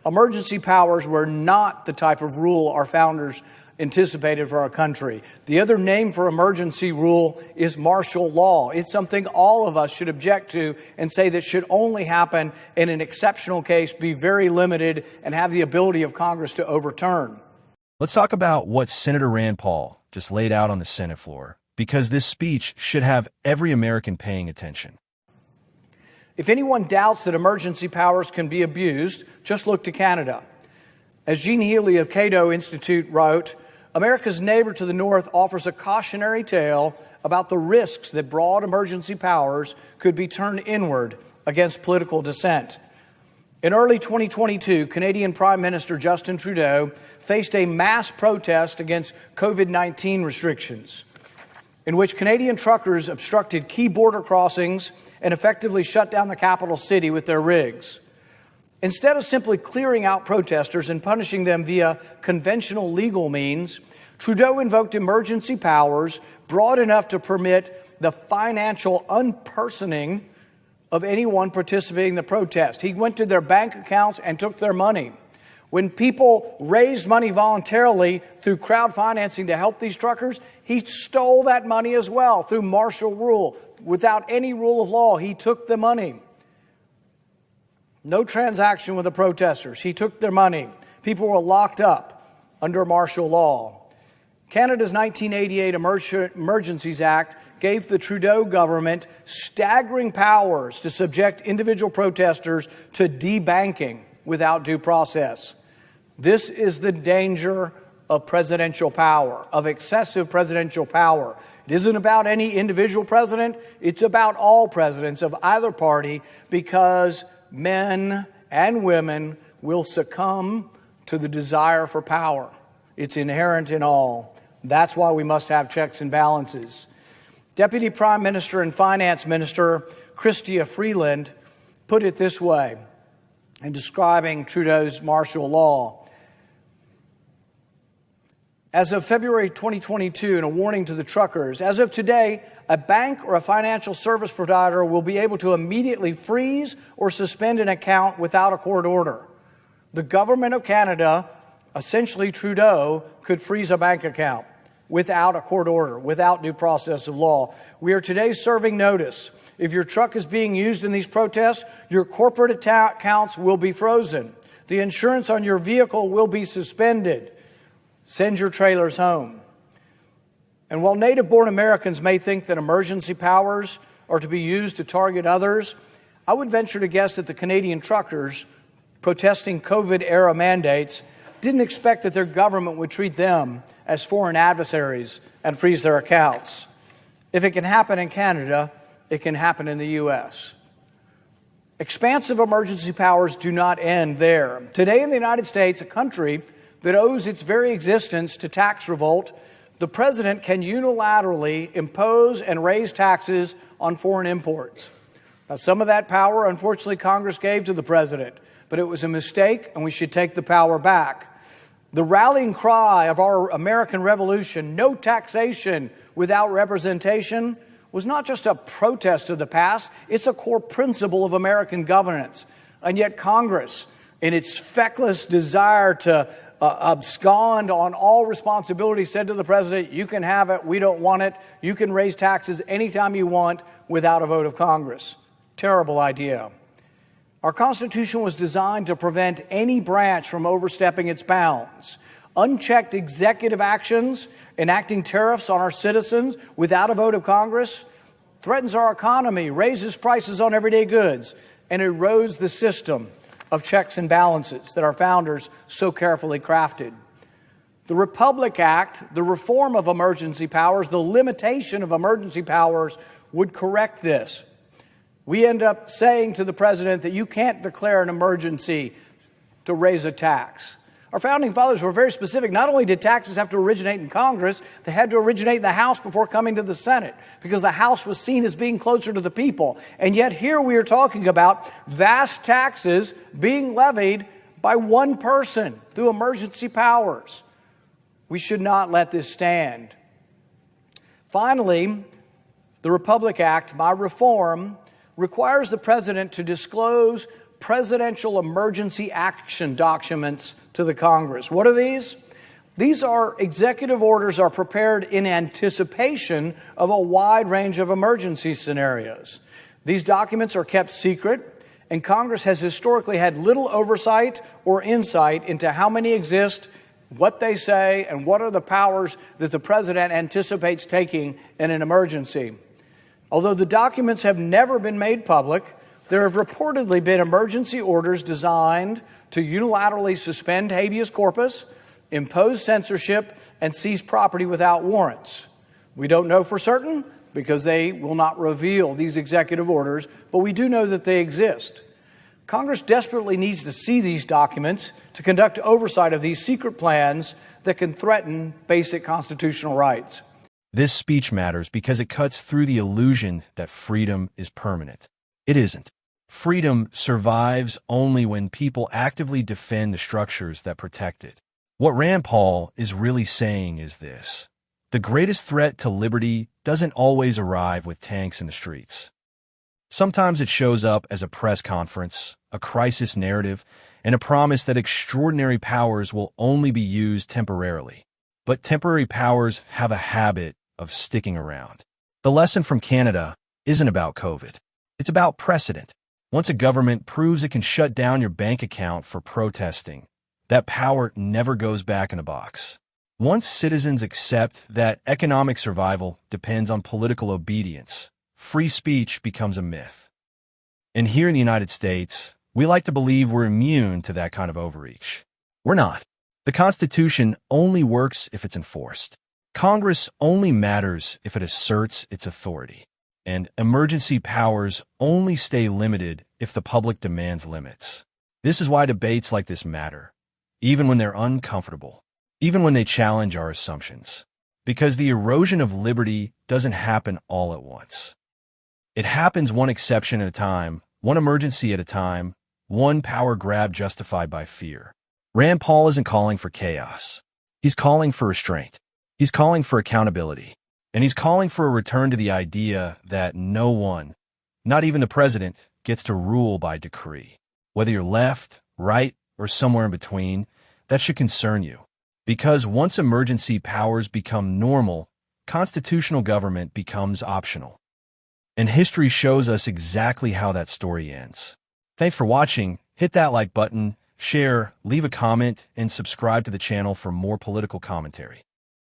Emergency powers were not the type of rule our founders anticipated for our country. The other name for emergency rule is martial law. It's something all of us should object to and say that should only happen in an exceptional case, be very limited, and have the ability of Congress to overturn. Let's talk about what Senator Rand Paul just laid out on the Senate floor, because this speech should have every American paying attention. If anyone doubts that emergency powers can be abused, just look to Canada. As Jean Healy of Cato Institute wrote, America's neighbor to the north offers a cautionary tale about the risks that broad emergency powers could be turned inward against political dissent. In early 2022, Canadian Prime Minister Justin Trudeau faced a mass protest against COVID-19 restrictions, in which Canadian truckers obstructed key border crossings and effectively shut down the capital city with their rigs. Instead of simply clearing out protesters and punishing them via conventional legal means, Trudeau invoked emergency powers broad enough to permit the financial unpersoning of anyone participating in the protest. He went to their bank accounts and took their money. When people raised money voluntarily through crowd financing to help these truckers, he stole that money as well through martial rule. Without any rule of law, he took the money. No transaction with the protesters. He took their money. People were locked up under martial law. Canada's 1988 Emergencies Act gave the Trudeau government staggering powers to subject individual protesters to debanking without due process. This is the danger of presidential power, of excessive presidential power. It isn't about any individual president. It's about all presidents of either party, because men and women will succumb to the desire for power. It's inherent in all. That's why we must have checks and balances. Deputy Prime Minister and Finance Minister Chrystia Freeland put it this way in describing Trudeau's martial law. As of February 2022, and a warning to the truckers, as of today, a bank or a financial service provider will be able to immediately freeze or suspend an account without a court order. The government of Canada, essentially Trudeau, could freeze a bank account without a court order, without due process of law. We are today serving notice. If your truck is being used in these protests, your corporate accounts will be frozen. The insurance on your vehicle will be suspended. Send your trailers home. And while native-born Americans may think that emergency powers are to be used to target others, I would venture to guess that the Canadian truckers protesting COVID-era mandates didn't expect that their government would treat them as foreign adversaries and freeze their accounts. If it can happen in Canada, it can happen in the U.S. Expansive emergency powers do not end there. Today in the United States, a country that owes its very existence to tax revolt, the president can unilaterally impose and raise taxes on foreign imports. Now, some of that power, unfortunately, Congress gave to the president, but it was a mistake, and we should take the power back. The rallying cry of our American Revolution, no taxation without representation, was not just a protest of the past, it's a core principle of American governance. And yet Congress, in its feckless desire to abscond on all responsibility, said to the president, you can have it, we don't want it, you can raise taxes anytime you want without a vote of Congress. Terrible idea. Our Constitution was designed to prevent any branch from overstepping its bounds. Unchecked executive actions, enacting tariffs on our citizens without a vote of Congress, threatens our economy, raises prices on everyday goods, and erodes the system of checks and balances that our founders so carefully crafted. The Republic Act, the reform of emergency powers, the limitation of emergency powers would correct this. We end up saying to the president that you can't declare an emergency to raise a tax. Our founding fathers were very specific. Not only did taxes have to originate in Congress, they had to originate in the House before coming to the Senate, because the House was seen as being closer to the people. And yet here we are talking about vast taxes being levied by one person through emergency powers. We should not let this stand. Finally, the Republic Act, by reform, requires the president to disclose presidential emergency action documents to the Congress. What are these? These are executive orders are prepared in anticipation of a wide range of emergency scenarios. These documents are kept secret, and Congress has historically had little oversight or insight into how many exist, what they say, and what are the powers that the president anticipates taking in an emergency. Although the documents have never been made public, there have reportedly been emergency orders designed to unilaterally suspend habeas corpus, impose censorship, and seize property without warrants. We don't know for certain because they will not reveal these executive orders, but we do know that they exist. Congress desperately needs to see these documents to conduct oversight of these secret plans that can threaten basic constitutional rights. This speech matters because it cuts through the illusion that freedom is permanent. It isn't. Freedom survives only when people actively defend the structures that protect it. What Rand Paul is really saying is this: the greatest threat to liberty doesn't always arrive with tanks in the streets. Sometimes it shows up as a press conference, a crisis narrative, and a promise that extraordinary powers will only be used temporarily. But temporary powers have a habit of sticking around. The lesson from Canada isn't about COVID. It's about precedent. Once a government proves it can shut down your bank account for protesting, that power never goes back in a box. Once citizens accept that economic survival depends on political obedience, free speech becomes a myth. And here in the United States, we like to believe we're immune to that kind of overreach. We're not. The Constitution only works if it's enforced. Congress only matters if it asserts its authority. And emergency powers only stay limited if the public demands limits. This is why debates like this matter, even when they're uncomfortable, even when they challenge our assumptions. Because the erosion of liberty doesn't happen all at once. It happens one exception at a time, one emergency at a time, one power grab justified by fear. Rand Paul isn't calling for chaos. He's calling for restraint. He's calling for accountability. And he's calling for a return to the idea that no one, not even the president, gets to rule by decree. Whether you're left, right, or somewhere in between, that should concern you. Because once emergency powers become normal, constitutional government becomes optional. And history shows us exactly how that story ends. Thanks for watching. Hit that like button, share, leave a comment, and subscribe to the channel for more political commentary.